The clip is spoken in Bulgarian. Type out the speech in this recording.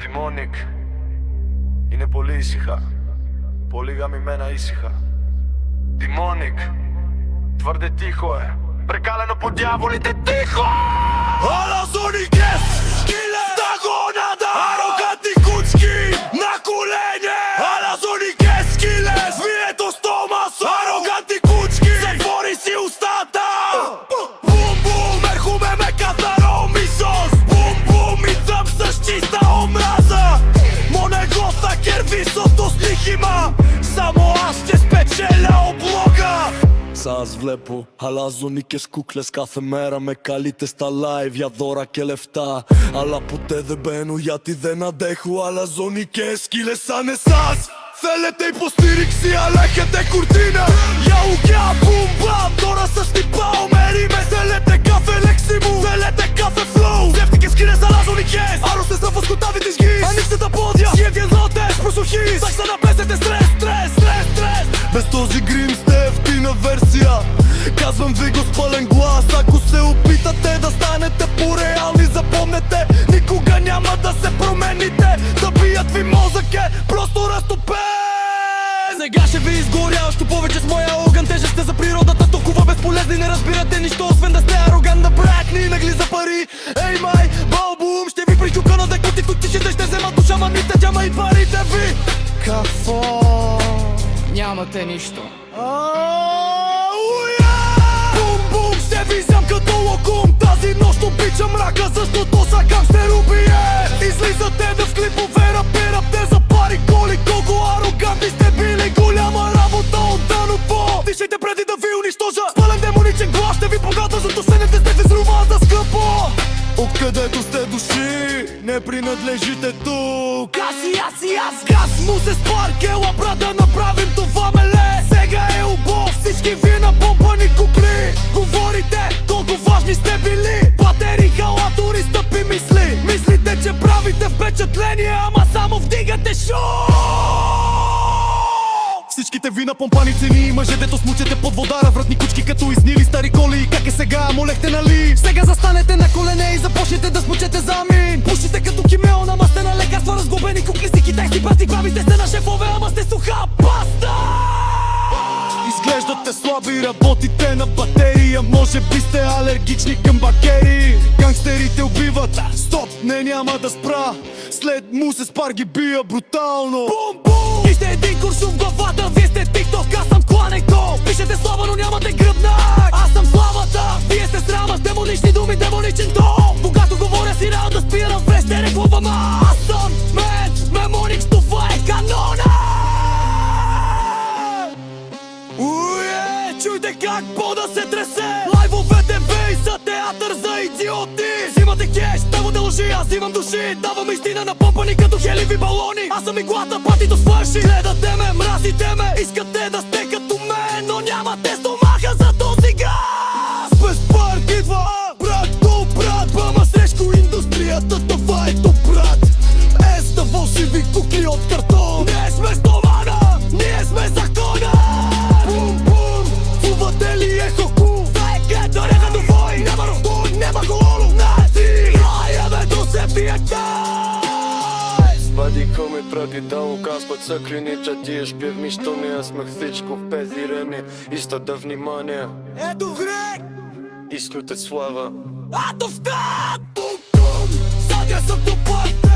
Δημόνικ. Είναι πολύ ήσυχα. Πολύ γαμημένα ήσυχα. Δημόνικ. Твърде тихо е. Прекалено по дяволите тихо. Алазоникес, скиле, стагонада, арогантни кучки, на колене. Алазоникес, скиле, свието стомасо, арогантни кучки, затвори си устата. Бум, бум, ерхуме ме катаро мисос. Бум, бум, идвам с чиста омраза. Монего са кервисото слихима. Само аз ще спечеля облога. Σας βλέπω, αλλάζω νίκες κούκλες. Κάθε μέρα με καλείτε στα live για δώρα και λεφτά. Αλλά ποτέ δεν μπαίνω γιατί δεν αντέχω. Αλλάζω νίκες σκύλες σαν εσάς. Θέλετε υποστήριξη αλλά έχετε κουρτίνα. Για ουγιά, boom, bam, τώρα σας χτυπάω με ρήμες. Θέλετε κάθε λέξη μου, θέλετε κάθε flow. Ψεύτικες σκύλες αλλάζω νίκες. Άρρωστες από σκοτάδι της γης. Ανοίξτε τα πόδια, σχεδιαδότες προσοχής. Θα ξαναπέσετε στρες, στρες, στρες, στρες. Без този грим сте ефтина версия. Казвам ви го с пълен глас. Ако се опитате да станете по-реални, запомнете, никога няма да се промените. Да бият ви мозък е просто разтопен. Сега ще ви изгоря още повече с моя огън. Тежест сте за природата, толкова безполезни. Не разбирате нищо, освен да сте ароган, да бракни, нагли за пари. Ей май, балбум, ще ви причука на декоти. Тутичите ще вземат душа, маните, джама и парите ви. Какво? Нямате нищо. Бум, бум, ще визям като локум. Тази нощ обичам мрака, защото са как ще убие. Излизате да в клипове, рапирате за пари, коли. Колко арогантни сте били, голяма работа отдано по. Дишайте преди да ви унищожа. С пълен демоничен глас ще ви погата, зато седнете сте в изрумата скъпо. Откъдето сте дошли, не принадлежите тук. Аз, газ му се спаркела, брат, да направим това меле. Сега е обов, всички ви на помпани купли. Говорите, колко важни сте били. Батери, халатори, стъпи мисли. Мислите, че правите впечатление, ама само вдигате шоу. Всичките ви на помпани цени, мъже дето смучете под вода, вратни кучки като изнили стари коли. Как е сега, молехте нали? Сега застанете на колене и започнете да смучете за амин. Пушите като кимео, ама сте на лекарства, разгубени кукли си китайски пасти. Правите сте на шефове, ама сте суха паста. Изглеждате слаби, работите на батерия. Може би сте алергични към бактерии. Гангстерите убиват, стоп, не няма да спра. След му се спар ги бия брутално. Бум, бум! Вижте един куршум в главата, вие сте тикток, аз съм клането. Пишете слава, но нямате гръбнак. Аз съм славата, вие сте срама с демонични думи, демоничен тон. Когато говоря си реал да спирам, вреща рекламам. Аз съм Мемоникс, това е канона. Чуйте как пода се тресе. Лайвовете вей са театър за идиоти. Взимате кеш, даво да лъжи, аз имам души. Давам истина на помпани като хеливи балони. Аз съм иглата, патито свърши. Гледате ме, мразите ме, искате да сте като мен, но нямате стомаха за този газ. Без парк идва брат до брат. Бама срещу индустрията, това е то брат. Ес да вълшиви кукли от картон. Ние сме стомана, ние сме закона. Бум, бум, фувате ли е хоку? Заекето реха до вой, няма ростун, няма гололу. Нази, раевето се пиете. Бъди ми преди да указват са клини, че тия шпивни, що ние сме всичко впезирани. Истата внимание, Ето грех, изключат слава. ато втат. Бум, бум, съдя съм до парта.